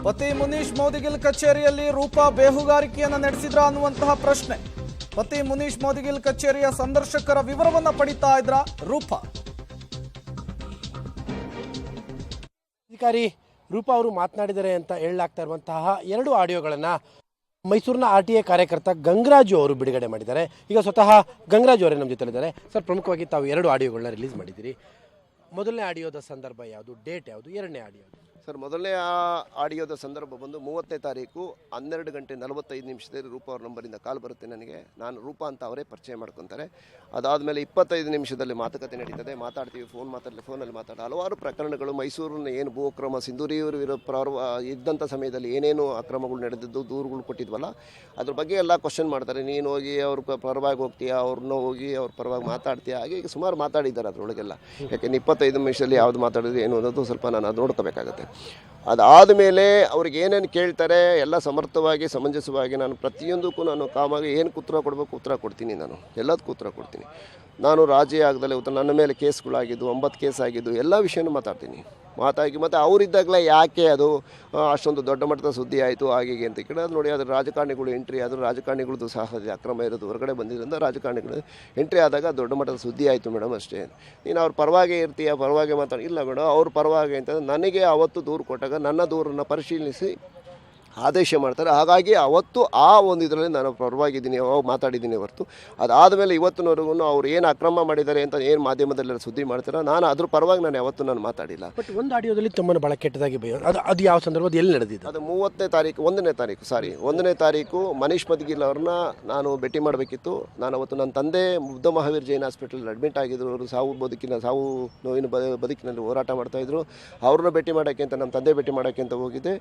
ಪತಿ ಮುನೀಶ್ ಮೋದಿಗಿಲ್ ಕಚೇರಿಯಲ್ಲಿ ರೂಪಾ ಬೇಹುಗಾರಿಕೆಯನ್ನು ನಡೆಸಿದ್ರ ಅನ್ನುವಂತಹ ಪ್ರಶ್ನೆ. ಪತಿ ಮುನೀಶ್ ಮೋದಿಗಿಲ್ ಕಚೇರಿಯ ಸಂದರ್ಶಕರ ವಿವರವನ್ನ ಪಡಿತಾ ಇದ್ರ ರೂಪಾ. ಅಧಿಕಾರಿ ರೂಪಾ ಅವರು ಮಾತನಾಡಿದರೆ ಅಂತ ಹೇಳಲಾಗ್ತಾ ಇರುವಂತಹ ಎರಡು ಆಡಿಯೋಗಳನ್ನು ಮೈಸೂರಿನ RTA ಕಾರ್ಯಕರ್ತ ಗಂಗರಾಜು ಅವರು ಬಿಡುಗಡೆ ಮಾಡಿದ್ದಾರೆ. ಈಗ ಸ್ವತಃ ಗಂಗರಾಜು ಅವರೇ ನಮ್ಮ ಜೊತೆಲಿದ್ದಾರೆ. ಸರ್, ಪ್ರಮುಖವಾಗಿ ತಾವು ಎರಡು ಆಡಿಯೋಗಳನ್ನ ರಿಲೀಸ್ ಮಾಡಿದ್ದೀರಿ. ಮೊದಲನೇ ಆಡಿಯೋದ ಸಂದರ್ಭ ಯಾವುದು, ಡೇಟ್ ಯಾವುದು, ಎರಡನೇ ಆಡಿಯೋ? ಸರ್, ಮೊದಲನೇ ಆಡಿಯೋದ ಸಂದರ್ಭ ಬಂದು 30ನೇ ತಾರೀಕು 12 ಗಂಟೆ 45 ನಿಮಿಷದಲ್ಲಿ ರೂಪಾ ಅವ್ರ ನಂಬರಿಂದ ಕಾಲ್ ಬರುತ್ತೆ ನನಗೆ. ನಾನು ರೂಪಾ ಅಂತ ಅವರೇ ಪರಿಚಯ ಮಾಡ್ಕೊತಾರೆ. ಅದಾದಮೇಲೆ 25 ನಿಮಿಷದಲ್ಲಿ ಮಾತುಕತೆ ನಡೀತದೆ. ಮಾತಾಡ್ತೀವಿ, ಫೋನಲ್ಲಿ ಹಲವಾರು ಪ್ರಕರಣಗಳು, ಮೈಸೂರಿನ ಏನು ಭೂ ಅಕ್ರಮ, ಸಿಂಧೂರಿಯವರು ಇದ್ದಂಥ ಸಮಯದಲ್ಲಿ ಏನೇನು ಅಕ್ರಮಗಳು ನಡೆದಿದ್ದು, ದೂರುಗಳು ಕೊಟ್ಟಿದ್ವಲ್ಲ, ಅದ್ರ ಬಗ್ಗೆ ಎಲ್ಲ ಕ್ವಶನ್ ಮಾಡ್ತಾರೆ. ನೀನು ಹೋಗಿ ಅವ್ರ ಪರವಾಗಿ ಹೋಗ್ತೀಯಾ, ಅವ್ರನ್ನ ಹೋಗಿ ಅವ್ರ ಪರವಾಗಿ ಮಾತಾಡ್ತೀಯಾ, ಹಾಗೆ ಈಗ ಸುಮಾರು ಮಾತಾಡಿದ್ದಾರೆ ಅದರೊಳಗೆಲ್ಲ. ಯಾಕೆಂದ್ರೆ 25 ನಿಮಿಷದಲ್ಲಿ ಯಾವುದು ಮಾತಾಡಿದ್ರೆ ಏನು ಅನ್ನೋದು ಸ್ವಲ್ಪ ನಾನು ಅದು ನೋಡ್ಕೋಬೇಕಾಗತ್ತೆ. ಅದಾದ ಮೇಲೆ ಅವ್ರಿಗೆ ಏನೇನು ಕೇಳ್ತಾರೆ ಎಲ್ಲ ಸಮರ್ಥವಾಗಿ ಸಮಂಜಸವಾಗಿ ನಾನು ಪ್ರತಿಯೊಂದಕ್ಕೂ ನಾನು ಕಾಮಾಗಿ ಏನು ಉತ್ತರ ಕೊಡಬೇಕು ಉತ್ತರ ಕೊಡ್ತೀನಿ. ನಾನು ಎಲ್ಲದಕ್ಕೂ ಉತ್ತರ ಕೊಡ್ತೀನಿ. ನಾನು ರಾಜಿ ಆಗದಲ್ಲೇ ನನ್ನ ಮೇಲೆ ಕೇಸ್ಗಳಾಗಿದ್ದು 9 ಕೇಸ್ ಆಗಿದ್ದು ಎಲ್ಲ ವಿಷಯನೂ ಮಾತಾಡ್ತೀನಿ. ಮತ್ತು ಅವರಿದ್ದಾಗಲೇ ಯಾಕೆ ಅದು ಅಷ್ಟೊಂದು ದೊಡ್ಡ ಮಟ್ಟದ ಸುದ್ದಿ ಆಯಿತು ಹಾಗೆ ಅಂತ ಕೇಳೋದು. ನೋಡಿ, ಅದ್ರ ರಾಜಕಾರಣಿಗಳು ಎಂಟ್ರಿ ಆದರೂ ರಾಜಕಾರಣಿಗಳದ್ದು ಸಹ ಅಕ್ರಮ ಇರೋದು ಹೊರಗಡೆ ಬಂದಿದ್ದರಿಂದ ರಾಜಕಾರಣಿಗಳು ಎಂಟ್ರಿ ಆದಾಗ ದೊಡ್ಡ ಮಟ್ಟದ ಸುದ್ದಿ ಆಯಿತು ಮೇಡಮ್, ಅಷ್ಟೇ. ನೀನು ಅವ್ರ ಪರವಾಗಿ ಇರ್ತೀಯ, ಪರವಾಗಿ ಇಲ್ಲ ಮೇಡಮ್, ಅವ್ರ ಪರವಾಗಿ ಅಂತ ನನಗೆ ಅವತ್ತು ದೂರು ಕೊಟ್ಟಾಗ ನನ್ನ ದೂರನ್ನು ಪರಿಶೀಲಿಸಿ ಆದೇಶ ಮಾಡ್ತಾರೆ. ಹಾಗಾಗಿ ಅವತ್ತು ಆ ಒಂದು ಇದರಲ್ಲಿ ನಾನು ಪರವಾಗಿದ್ದೀನಿ, ಮಾತಾಡಿದ್ದೀನಿ ಹೊರತು ಅದಾದಮೇಲೆ ಇವತ್ತಿನವರೆಗೂ ಅವ್ರು ಏನು ಅಕ್ರಮ ಮಾಡಿದ್ದಾರೆ ಅಂತ ಏನು ಮಾಧ್ಯಮದಲ್ಲೆಲ್ಲ ಸುದ್ದಿ ಮಾಡ್ತಾರೆ, ನಾನು ಅದ್ರ ಪರವಾಗಿ ನಾನು ಯಾವತ್ತೂ ನಾನು ಮಾತಾಡಿಲ್ಲ. ಬಟ್ ಒಂದು ಆಡಿಯೋದಲ್ಲಿ ತಮ್ಮನ್ನು ಭಾಳ ಕೆಟ್ಟದಾಗಿ ಅದು ಯಾವ ಸಂದರ್ಭ, ಎಲ್ಲಿ ನಡೆದಿದ್ದು? ಅದು 1ನೇ ತಾರೀಕು ಮನೀಶ್ ಮೋದಿಗಿಲ್ ಅವ್ರನ್ನ ನಾನು ಭೇಟಿ ಮಾಡಬೇಕಿತ್ತು. ನಾನು ಅವತ್ತು ನನ್ನ ತಂದೆ ಬುದ್ಧ ಮಹಾವೀರ್ ಜೈನ್ ಹಾಸ್ಪಿಟಲ್ ಅಡ್ಮಿಟ್ ಆಗಿದ್ರು. ಅವರು ಸಾವು ನೋವಿನ ಬದುಕಿನಲ್ಲಿ ಹೋರಾಟ ಮಾಡ್ತಾಯಿದ್ರು. ಅವ್ರನ್ನ ಭೇಟಿ ಮಾಡೋಕ್ಕೆ ಅಂತ, ನಮ್ಮ ತಂದೆ ಭೇಟಿ ಮಾಡೋಕ್ಕೆ ಅಂತ ಹೋಗಿದ್ದೆ.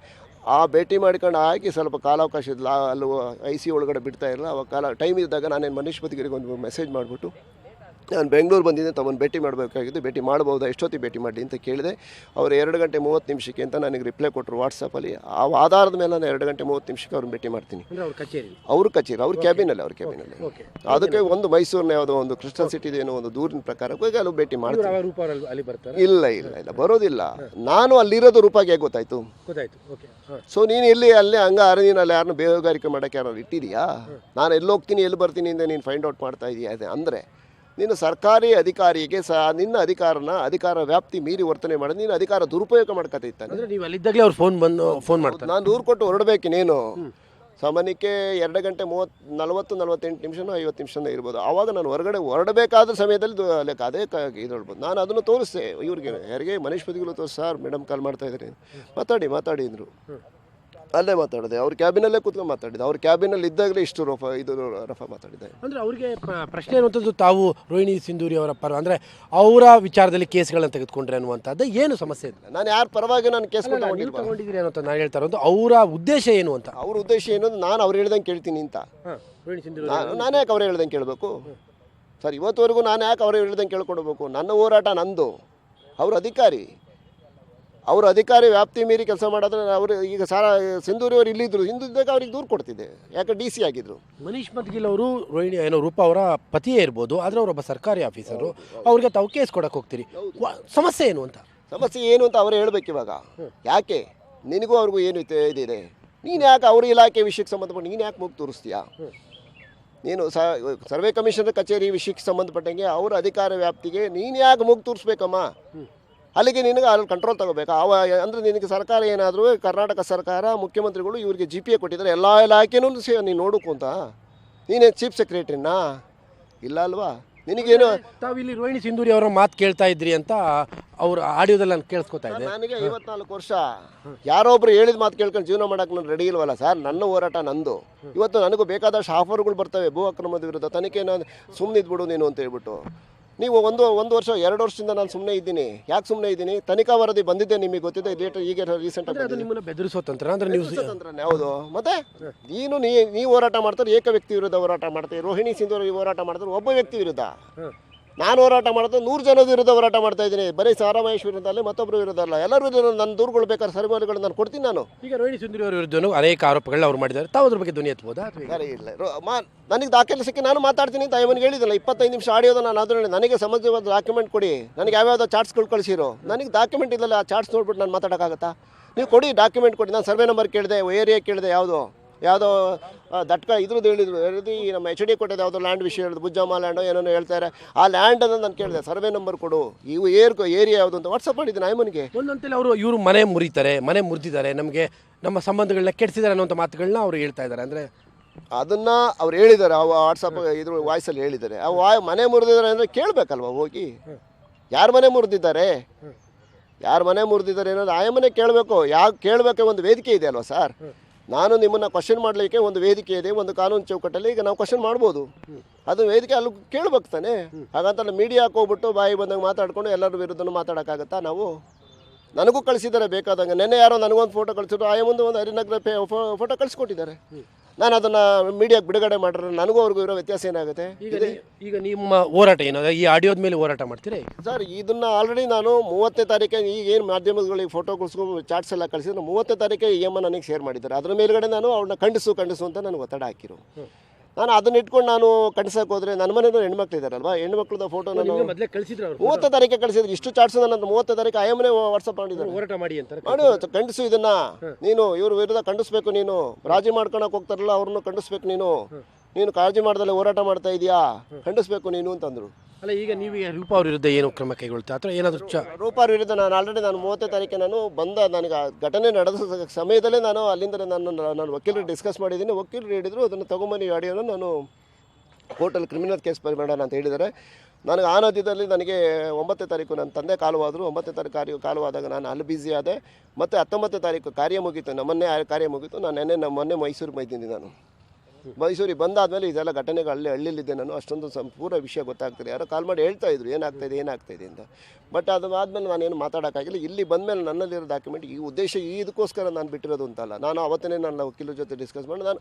ಆ ಭೇಟಿ ಮಾಡ್ಕೊಂಡು ಆಗಿ ಸ್ವಲ್ಪ ಕಾಲಾವಕಾಶ ಇದ್ದಿಲ್ಲ, ಅಲ್ಲಿ IC ಒಳಗಡೆ ಬಿಡ್ತಾ ಇಲ್ಲ. ಅವಾಗ ಟೈಮ್ ಇದ್ದಾಗ ನಾನೇನು ಮನೀಶ್ ಮೋದಿಗಿರಿಗೆ ಒಂದು ಮೆಸೇಜ್ ಮಾಡಿಬಿಟ್ಟು ನಾನು ಬೆಂಗಳೂರು ಬಂದಿದ್ದೆ, ತಮ್ಮನ್ನು ಭೇಟಿ ಮಾಡಬೇಕಾಗಿದ್ದು, ಭೇಟಿ ಮಾಡ್ಬೋದಾ, ಎಷ್ಟೊತ್ತಿಗೆ ಭೇಟಿ ಮಾಡಿ ಅಂತ ಕೇಳಿದೆ. ಅವರು 2 ಗಂಟೆ 30 ನಿಮಿಷಕ್ಕೆ ಅಂತ ನನಗೆ ರಿಪ್ಲೈ ಕೊಟ್ಟರು ವಾಟ್ಸಪ್ಪಲ್ಲಿ. ಆ ಆಧಾರದ ಮೇಲೆ ನಾನು 2 ಗಂಟೆ 30 ನಿಮಿಷಕ್ಕೆ ಅವ್ರನ್ನ ಭೇಟಿ ಮಾಡ್ತೀನಿ. ಅವ್ರ ಕಚೇರಿ, ಅವ್ರ ಕ್ಯಾಬಿನಲ್ಲಿ. ಅದಕ್ಕೆ ಒಂದು ಮೈಸೂರಿನ ಯಾವುದೋ ಒಂದು ಕ್ರಿಸ್ಟಲ್ ಸಿಟಿದು ಏನೋ ಒಂದು ದೂರಿನ ಪ್ರಕಾರ ಹೋಗಿ ಅಲ್ಲಿ ಭೇಟಿ ಮಾಡ್ತೀನಿ. ಇಲ್ಲ ಬರೋದಿಲ್ಲ. ನಾನು ಅಲ್ಲಿರೋದು ರೂಪಾಗೆ ಗೊತ್ತಾಯ್ತು. ಸೊ ನೀನು ಅಲ್ಲಿ ನೀನಲ್ಲಿ ಯಾರನ್ನು ಬೇಹುಗಾರಿಕೆ ಮಾಡೋಕ್ಕೆ ಯಾರು ಇಟ್ಟಿದೆಯಾ? ನಾನು ಎಲ್ಲಿ ಹೋಗ್ತೀನಿ ಎಲ್ಲಿ ಬರ್ತೀನಿ ಅಂತ ನೀನು ಫೈಂಡ್ ಔಟ್ ಮಾಡ್ತಾ ಇದೀಯಾ ಅಂದರೆ ನೀನು ಸರ್ಕಾರಿ ಅಧಿಕಾರಿಗೆ ಅಧಿಕಾರ ವ್ಯಾಪ್ತಿ ಮೀರಿ ವರ್ತನೆ ಮಾಡೋದು, ನೀನು ಅಧಿಕಾರ ದುರುಪಯೋಗ ಮಾಡ್ಕೊತಿದ್ದಾನೆ. ನೀವು ಅಲ್ಲಿದ್ದಾಗಲೇ ಅವ್ರು ಫೋನ್ ಮಾಡ್ತಾರೆ. ನಾನು ದೂರು ಕೊಟ್ಟು ಹೊರಡಬೇಕು. ನೀನು ಸಾಮಾನ್ಯಕ್ಕೆ 2 ಗಂಟೆ 48 ನಿಮಿಷನೋ 50 ನಿಮಿಷನೋ ಇರ್ಬೋದು. ಆವಾಗ ನಾನು ಹೊರಡಬೇಕಾದ ಸಮಯದಲ್ಲಿ ಅದೇ ಇದೊಳ್ಬೋದು. ನಾನು ಅದನ್ನು ತೋರಿಸ್ದೆ ಇವ್ರಿಗೆ, ಯಾರಿಗೆ ಮನೀಶ್ ಮೋದಿಗಿಲ್ ತೋರಿಸಿ, ಸರ್ ಮೇಡಮ್ ಕಾಲ್ ಮಾಡ್ತಾ ಇದ್ದಾರೆ, ಮಾತಾಡಿ ಅಂದರು. ಅಲ್ಲೇ ಮಾತಾಡಿದೆ, ಅವ್ರ ಕ್ಯಾಬಿನಲ್ಲೇ ಕೂತ್ಕೊಂಡು ಮಾತಾಡಿದೆ. ಅವ್ರ ಕ್ಯಾಬಿನಲ್ಲಿ ಇದ್ದಾಗಲೇ ಇಷ್ಟು ರಫಾ ಮಾತಾಡಿದೆ. ಅಂದರೆ ಅವರಿಗೆ ಪ್ರಶ್ನೆ ಅನ್ನುವಂಥದ್ದು, ತಾವು ರೋಹಿಣಿ ಸಿಂಧೂರಿ ಅವರ ಪರ ಅಂದರೆ ಅವರ ವಿಚಾರದಲ್ಲಿ ಕೇಸ್ಗಳನ್ನು ತೆಗೆದುಕೊಂಡ್ರೆ ಅನ್ನುವಂಥದ್ದು ಏನು ಸಮಸ್ಯೆ ಇಲ್ಲ. ನಾನು ಯಾರ ಪರವಾಗಿ ನಾನು ಕೇಸ್ ತಗೊಂಡಿದ್ದೀರಿ ಅನ್ನೋದು ನಾನು ಹೇಳ್ತಾ ಇರೋದು. ಅವರ ಉದ್ದೇಶ ಏನು ಅಂತ. ಅವ್ರ ಉದ್ದೇಶ ಏನು, ನಾನು ಅವ್ರು ಹೇಳ್ದಂಗೆ ಕೇಳ್ತೀನಿ ಅಂತ. ನಾನು ಯಾಕೆ ಅವ್ರು ಹೇಳ್ದಂಗೆ ಕೇಳಬೇಕು ಸರ್? ಇವತ್ತುವರೆಗೂ ನಾನು ಯಾಕೆ ಅವ್ರು ಹೇಳ್ದಂಗೆ ಕೇಳ್ಕೊಡ್ಬೇಕು? ನನ್ನ ಹೋರಾಟ ನಂದು. ಅವ್ರ ಅಧಿಕಾರಿ ವ್ಯಾಪ್ತಿ ಮೀರಿ ಕೆಲಸ ಮಾಡಿದ್ರೆ ಅವರು ಈಗ ಸಿಂಧೂರಿ ಅವರು ಇಲ್ಲಿದ್ದರು, ಹಿಂದಿದ್ದಾಗ ಅವ್ರಿಗೆ ದೂರು ಕೊಡ್ತಿದ್ದೆ. ಯಾಕೆ DC ಆಗಿದ್ರು. ಮನೀಶ್ ಮೋದಿಗಿಲ್ ಅವರು ರೋಹಿಣಿ ರೂಪಾ ಅವರ ಪತಿಯೇ ಇರ್ಬೋದು, ಆದರೆ ಅವರೊಬ್ಬ ಸರ್ಕಾರಿ ಆಫೀಸರು, ಅವ್ರಿಗೆ ತಾವು ಕೇಸ್ ಕೊಡಕ್ಕೆ ಹೋಗ್ತೀರಿ. ಸಮಸ್ಯೆ ಏನು ಅಂತ ಅವರೇ ಹೇಳ್ಬೇಕು. ಇವಾಗ ಯಾಕೆ ನಿನಗೂ ಅವ್ರಿಗೂ ಏನು ಇದಿದೆ? ನೀನು ಯಾಕೆ ಅವ್ರ ಇಲಾಖೆ ವಿಷಯಕ್ಕೆ ಸಂಬಂಧಪಟ್ಟ ನೀನು ಯಾಕೆ ಮೂಗು ತೋರಿಸ್ತೀಯಾ? ನೀನು ಸರ್ವೆ ಕಮಿಷನರ್ ಕಚೇರಿ ವಿಷಯಕ್ಕೆ ಸಂಬಂಧಪಟ್ಟಂಗೆ ಅವರ ಅಧಿಕಾರ ವ್ಯಾಪ್ತಿಗೆ ನೀನು ಯಾಕೆ ಮೂಗು ತೋರಿಸ್ಬೇಕಮ್ಮ? ಅಲ್ಲಿಗೆ ನಿನಗೆ ಅಲ್ಲಿ ಕಂಟ್ರೋಲ್ ತಗೋಬೇಕು. ಅಂದರೆ ನಿನಗೆ ಸರ್ಕಾರ ಏನಾದರೂ, ಕರ್ನಾಟಕ ಸರ್ಕಾರ ಮುಖ್ಯಮಂತ್ರಿಗಳು ಇವ್ರಿಗೆ GPA ಕೊಟ್ಟಿದ್ದಾರೆ, ಎಲ್ಲ ಇಲಾಖೆನೂ ನೀನು ನೋಡೋಕು ಅಂತ. ನೀನೇ ಚೀಫ್ ಸೆಕ್ರೆಟರಿನಾ? ಇಲ್ಲ ಅಲ್ವಾ? ನಿನಗೇನು ತಾವು ಇಲ್ಲಿ ರೋಹಿಣಿ ಸಿಂಧೂರಿ ಅವರ ಮಾತು ಕೇಳ್ತಾ ಇದ್ರಿ ಅಂತ ಅವ್ರ ಆಡಿಯೋದಲ್ಲಿ ನಾನು ಕೇಳಿಸ್ಕೊತಾ ಇದ್ದೆ. ನನಗೆ 54 ವರ್ಷ ಯಾರೊಬ್ರು ಹೇಳಿದ ಮಾತು ಕೇಳ್ಕೊಂಡು ಜೀವನ ಮಾಡೋಕೆ ನಾನು ರೆಡಿ ಇಲ್ವಲ್ಲ ಸರ್. ನನ್ನ ಹೋರಾಟ ನಂದು. ಇವತ್ತು ನನಗೂ ಬೇಕಾದಷ್ಟು ಆಫರ್ಗಳು ಬರ್ತವೆ ಭೂ ಅಕ್ರಮದ ವಿರುದ್ಧ. ತನಿಖೆ ನಾನು ಸುಮ್ಮನೆ ಇದ್ಬಿಡು ನೀನು ಅಂತ ಹೇಳ್ಬಿಟ್ಟು. ನೀವು ಒಂದು ವರ್ಷ 2 ವರ್ಷದಿಂದ ನಾನು ಸುಮ್ಮನೆ ಇದ್ದೀನಿ. ಯಾಕೆ ಸುಮ್ಮನೆ ಇದ್ದೀನಿ? ತನಿಖಾ ವರದಿ ಬಂದಿದ್ದೆ, ನಿಮಗೆ ಗೊತ್ತಿದೆ. ಈಗ ರೀಸೆಂಟಾಗಿ ನಿಮ್ಮನ್ನು ಬೆದರಿಸೋ ತಂತ್ರ ಅಂದರೆ ನೀವು ಯಾವುದು? ಮತ್ತೆ ನೀವು ಹೋರಾಟ ಮಾಡ್ತಾರೆ, ಏಕ ವ್ಯಕ್ತಿ ವಿರುದ್ಧ ಹೋರಾಟ ಮಾಡ್ತೀವಿ. ರೋಹಿಣಿ ಸಿಂಧೂರಿ ಹೋರಾಟ ಮಾಡ್ತಾರೆ ಒಬ್ಬ ವ್ಯಕ್ತಿ ವಿರುದ್ಧ. ನಾನು ಹೋರಾಟ ಮಾಡೋದು 100 ಜನದ ವಿರುದ್ಧ ಹೋರಾಟ ಮಾಡ್ತಾ ಇದ್ದೀನಿ. ಬರೀ ಸಾರಾ ಮಹೇಶ್ ವಿರುದ್ಧ ಅಲ್ಲ, ಮತ್ತೊಬ್ಬರು ವಿರುದ್ಧ ಅಲ್ಲ, ಎಲ್ಲರ ವಿರುದ್ಧ ನನ್ನ ದೂರುಗಳು ಬೇಕಾದ್ರೆ ಸರ್ವೆಗಳು ನಾನು ಕೊಡ್ತೀನಿ. ನಾನು ಈಗ ರೋಹಿಣಿ ಸಿಂಧೂರಿ ಅವರ ವಿರುದ್ಧ ಅನೇಕ ಆರೋಪಗಳನ್ನ ಅವ್ರು ಮಾಡಿದ್ದಾರೆ. ತಾವು ಅದ್ರ ಬಗ್ಗೆ ಧ್ವನಿ ಎತ್ತಬಹುದಾ? ಇಲ್ಲ, ನನಗೆ ದಾಖಲೆ ಸಿಕ್ಕಿ ನಾನು ಮಾತಾಡ್ತೀನಿ ಅಂತ ಇವನಿಗೆ ಹೇಳಿದ್ದಿಲ್ಲ. 25 ನಿಮಿಷ ಆಡಿಯೋದ ನಾನು ಅದರಲ್ಲಿ ನನಗೆ ಸಂಬಂಧಿಸಿದ ಡಾಕ್ಯುಮೆಂಟ್ ಕೊಡಿ. ನನಗೆ ಯಾವ್ಯಾವುದೋ ಚಾರ್ಟ್ಸ್ಗಳು ಕಳಿಸಿರೋ, ನನಗೆ ಡಾಕ್ಯುಮೆಂಟ್ ಇಲ್ಲಲ್ಲ. ಆ ಚಾರ್ಟ್ಸ್ ನೋಡ್ಬಿಟ್ಟು ನಾನು ಮಾತಾಡೋಕ್ಕಾಗತ್ತಾ? ನೀವು ಕೊಡಿ, ಡಾಕ್ಯುಮೆಂಟ್ ಕೊಡಿ. ನಾನು ಸರ್ವೆ ನಂಬರ್ ಕೇಳಿದೆ, ಏರಿಯಾ ಕೇಳಿದೆ, ಯಾವುದೋ ದಟ್ಕ ಇದ್ರದ್ದು ಹೇಳಿದ್ರು, ನಮ್ಮ ಎಚ್ ಡಿ ಕೊಟ್ಟಿದ್ದು ಯಾವುದೋ ಲ್ಯಾಂಡ್ ವಿಷಯ ಹೇಳಿದ್ರು, ಬುಜ್ಜಮ್ಮ ಲ್ಯಾಂಡೋ ಏನೋ ಹೇಳ್ತಾರೆ. ಆ ಲ್ಯಾಂಡನ್ನು ನಾನು ಕೇಳಿದೆ, ಸರ್ವೆ ನಂಬರ್ ಕೊಡು, ಇವು ಏರಿಯಾ ಯಾವುದು ಅಂತ ವಾಟ್ಸಪ್ ಮಾಡಿದ್ದೀನಿ ಆಯಮ್ಮನಿಗೆ. ಒಂದೊಂದ್ಸಲ ಇವರು ಮನೆ ಮುರಿದಿದ್ದಾರೆ, ನಮಗೆ ನಮ್ಮ ಸಂಬಂಧಗಳನ್ನ ಕೆಡಿಸಿದ್ದಾರೆ ಅನ್ನೋಂಥ ಮಾತುಗಳನ್ನ ಅವರು ಹೇಳ್ತಾ ಇದ್ದಾರೆ. ಅಂದರೆ ಅದನ್ನು ಅವ್ರು ಹೇಳಿದ್ದಾರೆ, ಆ ವಾಟ್ಸಪ್ ಇದ್ರ ವಾಯ್ಸಲ್ಲಿ ಹೇಳಿದ್ದಾರೆ. ಮನೆ ಮುರಿದಿದ್ದಾರೆ ಅಂದರೆ ಕೇಳಬೇಕಲ್ವ ಹೋಗಿ, ಯಾರ ಮನೆ ಮುರಿದಿದ್ದಾರೆ ಅನ್ನೋದು ಆಯಮ್ಮನೆ ಕೇಳಬೇಕು. ಕೇಳಬೇಕು, ಒಂದು ವೇದಿಕೆ ಇದೆ ಅಲ್ವಾ ಸರ್. ನಾನು ನಿಮ್ಮನ್ನು ಕ್ವಶನ್ ಮಾಡಲಿಕ್ಕೆ ಒಂದು ವೇದಿಕೆ ಇದೆ, ಒಂದು ಕಾನೂನು ಚೌಕಟ್ಟಲ್ಲಿ ಈಗ ನಾವು ಕ್ವಶನ್ ಮಾಡ್ಬೋದು. ಅದು ವೇದಿಕೆ ಅಲ್ಲಿ ಕೇಳ್ಬೇಕು ತಾನೆ. ಹಾಗಂತ ಮೀಡಿಯಾಕ್ಕೆ ಹೋಗ್ಬಿಟ್ಟು ಬಾಯಿ ಬಂದಂಗೆ ಮಾತಾಡ್ಕೊಂಡು ಎಲ್ಲರ ವಿರುದ್ಧನೂ ಮಾತಾಡೋಕ್ಕಾಗತ್ತಾ ನಾವು? ನನಗೂ ಕಳಿಸಿದ್ದಾರೆ ಬೇಕಾದಂಗೆ. ನೆನ್ನೆ ಯಾರೋ ನನಗೊಂದು ಫೋಟೋ ಕಳಿಸಿದ್ರು, ಆಯಮ್ಮಂದು ಒಂದು ಹರಿನಗರ ಫೋಟೋ ಕಳಿಸ್ಕೊಟ್ಟಿದ್ದಾರೆ. ನಾನು ಅದನ್ನು ಮೀಡಿಯಾಕ್ಕೆ ಬಿಡುಗಡೆ ಮಾಡಿದ್ರೆ ನನಗೂ ಅವ್ರಿಗೂ ಇರೋ ವ್ಯತ್ಯಾಸ ಏನಾಗುತ್ತೆ? ಈಗ ನಿಮ್ಮ ಹೋರಾಟ ಏನೋ ಈ ಆಡಿಯೋದ ಮೇಲೆ ಹೋರಾಟ ಮಾಡ್ತೀರಿ ಸರ್? ಇದನ್ನು ಆಲ್ರೆಡಿ ನಾನು 30ನೇ ತಾರೀಕೆ ಈಗ ಏನು ಮಾಧ್ಯಮಗಳಿಗೆ ಫೋಟೋಗೋಸ್ಕರ ಚಾಟ್ಸ್ ಎಲ್ಲ ಕಳಿಸಿದ್ರು, 30ನೇ ತಾರೀಕೆ EM ನನಗೆ ಶೇರ್ ಮಾಡಿದ್ದಾರೆ. ಅದ್ರ ಮೇಲ್ಗಡೆ ನಾನು ಅವ್ರನ್ನ ಖಂಡಿಸು ಅಂತ ನನಗೆ ಒತ್ತಡ ಹಾಕಿರು. ನಾನು ಅದನ್ನ ಇಟ್ಕೊಂಡು ನಾನು ಖಂಡಿಸಕ್ಕೆ ಹೋದರೆ ನನ್ನ ಮನೇಲಿ ಹೆಣ್ಮಕ್ಳು ಇದ್ದಾರಲ್ವಾ, ಹೆಣ್ಮಕ್ಳದ ಫೋಟೋ ನಾನು 30ನೇ ತಾರೀಕೆ ಕಳಿಸಿದ್ರು. ಇಷ್ಟು ಚಾಟ್ಸ್ ನನ್ನ 30ನೇ ತಾರೀಕು ಆಯಮ್ಮನೇ ವಾಟ್ಸಪ್ ಮಾಡಿದ್ದಾರೆ, ಹೋರಾಟ ಮಾಡಿ ಅಂತ ಮಾಡಿ ಖಂಡಿಸು ಇದನ್ನ, ನೀನು ಇವ್ರ ವಿರುದ್ಧ ಖಂಡಿಸ್ಬೇಕು, ನೀನು ರಾಜಿ ಮಾಡ್ಕೊಳಕ್ ಹೋಗ್ತಾರಲ್ಲ ಅವ್ರನ್ನು ಖಂಡಿಸ್ಬೇಕು, ನೀನು ಕಾಳಜಿ ಮಾಡ್ದಲ್ಲೇ ಹೋರಾಟ ಮಾಡ್ತಾ ಇದೀಯಾ, ಖಂಡಿಸ್ಬೇಕು ನೀನು ಅಂತಂದ್ರು. ಅಲ್ಲ, ಈಗ ನೀವು ರೂಪಾ ಅವ್ರ ವಿರುದ್ಧ ಏನು ಕ್ರಮ ಕೈಗೊಳ್ತಾ ಅಥವಾ ಏನಾದರೂ ರೂಪಾ ಅವ್ರ ವಿರುದ್ಧ ನಾನು 30ನೇ ತಾರೀಕೆ ನಾನು ನನಗೆ ಘಟನೆ ನಡೆದ ಸಮಯದಲ್ಲೇ ನಾನು ಅಲ್ಲಿಂದ ನಾನು ವಕೀಲರು ಡಿಸ್ಕಸ್ ಮಾಡಿದ್ದೀನಿ. ವಕೀಲರು ಹೇಳಿದರು ಅದನ್ನು ತೊಗೊಂಬನ್ನಿ ಆಡಿಯೋನ ನಾನು ಕೋರ್ಟಲ್ಲಿ ಕ್ರಿಮಿನಲ್ ಕೇಸ್ ಮಾಡೋಣ ಅಂತ ಹೇಳಿದ್ದಾರೆ. ನನಗೆ ಆ ನದಿಯಲ್ಲಿ ನನಗೆ 9ನೇ ತಾರೀಕು ನನ್ನ ತಂದೆ ಕಾಲವಾದರು. 9ನೇ ತಾರೀಕು ಕಾಲವಾದಾಗ ನಾನು ಅಲ್ಲಿ ಬ್ಯುಸಿ ಆದೆ. ಮತ್ತು 19ನೇ ತಾರೀಕು ಕಾರ್ಯ ಮುಗೀತು, ನಮ್ಮನ್ನೇ ಕಾರ್ಯ ಮುಗೀತು. ನಾನು ಮೊನ್ನೆ ಮೈಸೂರಿಗೆ ಬಂದಿದ್ದೀನಿ. ನಾನು ಮೈಸೂರಿಗೆ ಬಂದಾದಮೇಲೆ ಇದೆಲ್ಲ ಘಟನೆಗಳು ಹಳ್ಳಿಲಿದ್ದೆ ನಾನು, ಅಷ್ಟೊಂದು ಸಂಪೂರ್ಣ ವಿಷಯ ಗೊತ್ತಾಗ್ತದೆ. ಯಾರೋ ಕಾಲ್ ಮಾಡಿ ಹೇಳ್ತಾ ಇದ್ರು ಏನಾಗ್ತಾಯಿದೆ ಅಂತ. ಬಟ್ ಅದಾದಮೇಲೆ ನಾನೇನು ಮಾತಾಡೋಕ್ಕಾಗಿಲ್ಲ. ಇಲ್ಲಿ ಬಂದಮೇಲೆ ನನ್ನಲ್ಲಿರೋ ಡಾಕ್ಯುಮೆಂಟ್ ಈ ಉದ್ದೇಶ ಇದಕ್ಕೋಸ್ಕರ ನಾನು ಬಿಟ್ಟಿರೋದು ಅಂತಲ್ಲ. ನಾನು ಅವತ್ತೇ ನನ್ನ ವಕೀಲರ ಜೊತೆ ಡಿಸ್ಕಸ್ ಮಾಡಿ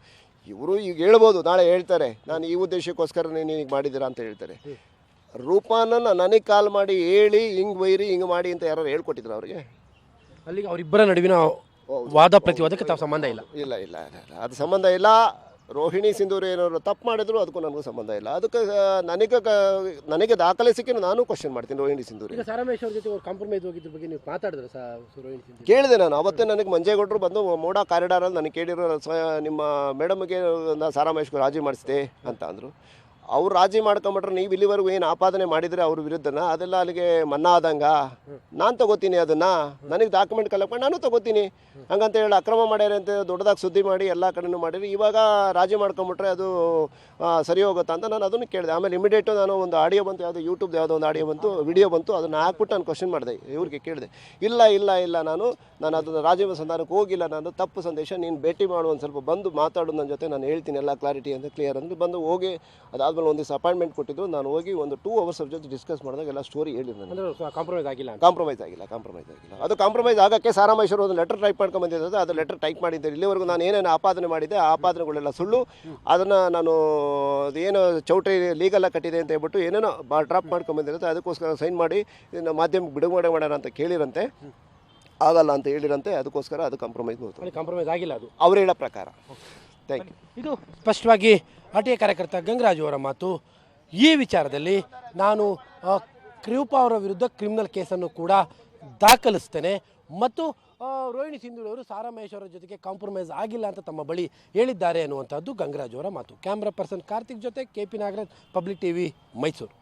ಇವರು ಈಗ ಹೇಳ್ಬೋದು, ನಾಳೆ ಹೇಳ್ತಾರೆ ನಾನು ಈ ಉದ್ದೇಶಕ್ಕೋಸ್ಕರ ನೀನು ಈಗ ಮಾಡಿದ್ದೀರಾ ಅಂತ ಹೇಳ್ತಾರೆ. ರೂಪಾನ ನನಗೆ ಕಾಲ್ ಮಾಡಿ ಹೇಳಿ ಹಿಂಗೆ ಬೈರಿ ಹಿಂಗೆ ಮಾಡಿ ಅಂತ ಯಾರು ಹೇಳ್ಕೊಟ್ಟಿದ್ರು ಅವ್ರಿಗೆ? ಅಲ್ಲಿಗೆ ಅವರಿಬ್ಬರ ನಡುವಿನ ವಾದ ಪ್ರತಿವಾದಕ್ಕೆ ತಾವು ಸಂಬಂಧ ಇಲ್ಲ? ಇಲ್ಲ, ಅದು ಸಂಬಂಧ ಇಲ್ಲ. ರೋಹಿಣಿ ಸಿಂಧೂರು ಏನಾದ್ರು ತಪ್ಪು ಮಾಡಿದ್ರು ಅದಕ್ಕೂ ನನಗೂ ಸಂಬಂಧ ಇಲ್ಲ. ಅದಕ್ಕೆ ನನಗೆ ದಾಖಲೆ ಸಿಕ್ಕಿ ನಾನು ಕ್ವಶನ್ ಮಾಡ್ತೀನಿ ರೋಹಿಣಿ ಸಿಂಧೂರು. ಈಗ ಸಾರಾಮೇಶ್ ಅವ್ರ ಜೊತೆ ಅವ್ರು ಕಾಂಪ್ರಮೈಸ್ ಹೋಗಿದ್ರ ಬಗ್ಗೆ ನೀವು ಮಾತಾಡಿದ್ರೆ ರೋಹಿಣಿ ಸಿಂಧೂರು? ಕೇಳಿದೆ ನಾನು ಅವತ್ತೇ. ನನಗೆ ಮಂಜೇಗೌಡರು ಬಂದು ಮೋಡ ಕಾರಿಡಾರಲ್ಲಿ ನನಗೆ ಕೇಳಿರೋ ನಿಮ್ಮ ಮೇಡಮ್ಗೆ ಸಾರಾಮೇಶ್ಗೆ ರಾಜಿ ಮಾಡಿಸಿದೆ ಅಂತ ಅಂದರು. ಅವ್ರು ರಾಜಿ ಮಾಡ್ಕೊಂಬಿಟ್ರೆ ನೀವು ಇಲ್ಲಿವರೆಗೂ ಏನು ಆಪಾದನೆ ಮಾಡಿದರೆ ಅವ್ರ ವಿರುದ್ಧನ ಅದೆಲ್ಲ ಅಲ್ಲಿಗೆ ಮನ್ನಾ ಆದಂಗ ನಾನು ತಗೋತೀನಿ. ಅದನ್ನು ನನಗೆ ಡಾಕ್ಯುಮೆಂಟ್ ಕಲೆಕ್ಟ್ ಮಾಡಿ ನಾನು ತಗೋತೀನಿ. ಹಂಗಂತ ಹೇಳಿ ಅಕ್ರಮ ಮಾಡ್ಯಾರ ಅಂತ ದೊಡ್ಡದಾಗಿ ಸುದ್ದಿ ಮಾಡಿ ಎಲ್ಲ ಕಡೆನೂ ಮಾಡಿರಿ. ಇವಾಗ ರಾಜಿ ಮಾಡ್ಕೊಂಬಿಟ್ರೆ ಅದು ಸರಿ ಹೋಗುತ್ತಾ ಅಂತ ನಾನು ಅದನ್ನು ಕೇಳಿದೆ. ಆಮೇಲೆ ಇಮಿಡಿಯೇಟು ನಾನು ಒಂದು ಆಡಿಯೋ ಬಂತು, ಯಾವುದೋ ಯೂಟ್ಯೂಬ್ದು ಯಾವುದೋ ಒಂದು ಆಡಿಯೋ ಬಂತು, ವಿಡಿಯೋ ಬಂತು. ಅದನ್ನು ಹಾಕ್ಬಿಟ್ಟು ನಾನು ಕ್ವಶನ್ ಮಾಡಿದೆ, ಇವ್ರಿಗೆ ಕೇಳಿದೆ. ಇಲ್ಲ ನಾನು ಅದನ್ನು ರಾಜೀವ ಸಂಧಾನಕ್ಕೆ ಹೋಗಿಲ್ಲ, ನಾನು ತಪ್ಪು ಸಂದೇಶ, ನೀನು ಭೇಟಿ ಮಾಡು, ಒಂದು ಸ್ವಲ್ಪ ಬಂದು ಮಾತಾಡು ನನ್ನ ಜೊತೆ, ನಾನು ಹೇಳ್ತೀನಿ ಎಲ್ಲ ಕ್ಲಾರಿಟಿ ಅಂತ ಕ್ಲಿಯರ್ ಅಂದ್ರೆ ಬಂದು ಹೋಗಿ. ಅದಾದಮೇಲೆ ಒಂದು ದಿವಸ ಅಪಾಯಿಂಟ್ಮೆಂಟ್ ಕೊಟ್ಟಿದ್ದು. ನಾನು ಹೋಗಿ ಒಂದು 2 hours ಅವ್ರ ಜೊತೆ ಡಿಸ್ಕಸ್ ಮಾಡಿದಾಗ ಎಲ್ಲ ಸ್ಟೋರಿ ಹೇಳಿದ್ರು. ನಾನು ಕಾಂಪ್ರಮೈಸ್ ಆಗಿಲ್ಲ. ಅದು ಕಾಂಪ್ರಮೈಸ್ ಆಗೋಕ್ಕೆ ಸಾರಾಮೇಶ್ವರ ಒಂದು ಲೆಟರ್ ಟೈಪ್ ಮಾಡ್ಕೊಂಡು ಬಂದಿದ್ದೆ. ಅದು ಲೆಟರ್ ಟೈಪ್ ಮಾಡಿದ್ದೆ. ಇಲ್ಲಿವರೆಗೂ ನಾನು ಏನೇನು ಆಪಾದನೆ ಮಾಡಿದ್ದೆ ಆ ಆಪಾದನೆಗಳೆಲ್ಲ ಸುಳ್ಳು. ಅದನ್ನು ನಾನು ಏನು ಚೌಟ್ರಿ ಲೀಗಲ್ಲ ಕಟ್ಟಿದೆ ಅಂತ ಹೇಳ್ಬಿಟ್ಟು ಏನೇನೋ ಡ್ರಾಪ್ ಮಾಡ್ಕೊಂಡು ಬಂದಿರುತ್ತೆ. ಅದಕ್ಕೋಸ್ಕರ ಸೈನ್ ಮಾಡಿ ಇದನ್ನು ಮಾಧ್ಯಮಕ್ಕೆ ಬಿಡುಗಡೆ ಮಾಡೋಣ ಅಂತ ಕೇಳಿರಂತೆ, ಆಗಲ್ಲ ಅಂತ ಹೇಳಿರಂತೆ. ಅದಕ್ಕೋಸ್ಕರ ಅದು ಕಾಂಪ್ರಮೈಸ್ ಆಗಿಲ್ಲ ಅದು ಅವ್ರು ಹೇಳೋ ಪ್ರಕಾರ. Thank you. ಇದು ಸ್ಪಷ್ಟವಾಗಿ RTI ಕಾರ್ಯಕರ್ತ ಗಂಗರಾಜು ಅವರ ಮಾತು. ಈ ವಿಚಾರದಲ್ಲಿ ನಾನು ರೂಪಾ ಅವರ ವಿರುದ್ಧ ಕ್ರಿಮಿನಲ್ ಕೇಸನ್ನು ಕೂಡ ದಾಖಲಿಸ್ತೇನೆ ಮತ್ತು ರೋಹಿಣಿ ಸಿಂಧೂರು ಅವರು ಸಾರಾಮೇಶ್ ಅವರ ಜೊತೆಗೆ ಕಾಂಪ್ರಮೈಸ್ ಆಗಿಲ್ಲ ಅಂತ ತಮ್ಮ ಬಳಿ ಹೇಳಿದ್ದಾರೆ ಅನ್ನುವಂಥದ್ದು ಗಂಗರಾಜು ಅವರ ಮಾತು. ಕ್ಯಾಮ್ರಾ ಪರ್ಸನ್ ಕಾರ್ತಿಕ್ ಜೊತೆ KP Nagaraj, public TV, Mysuru.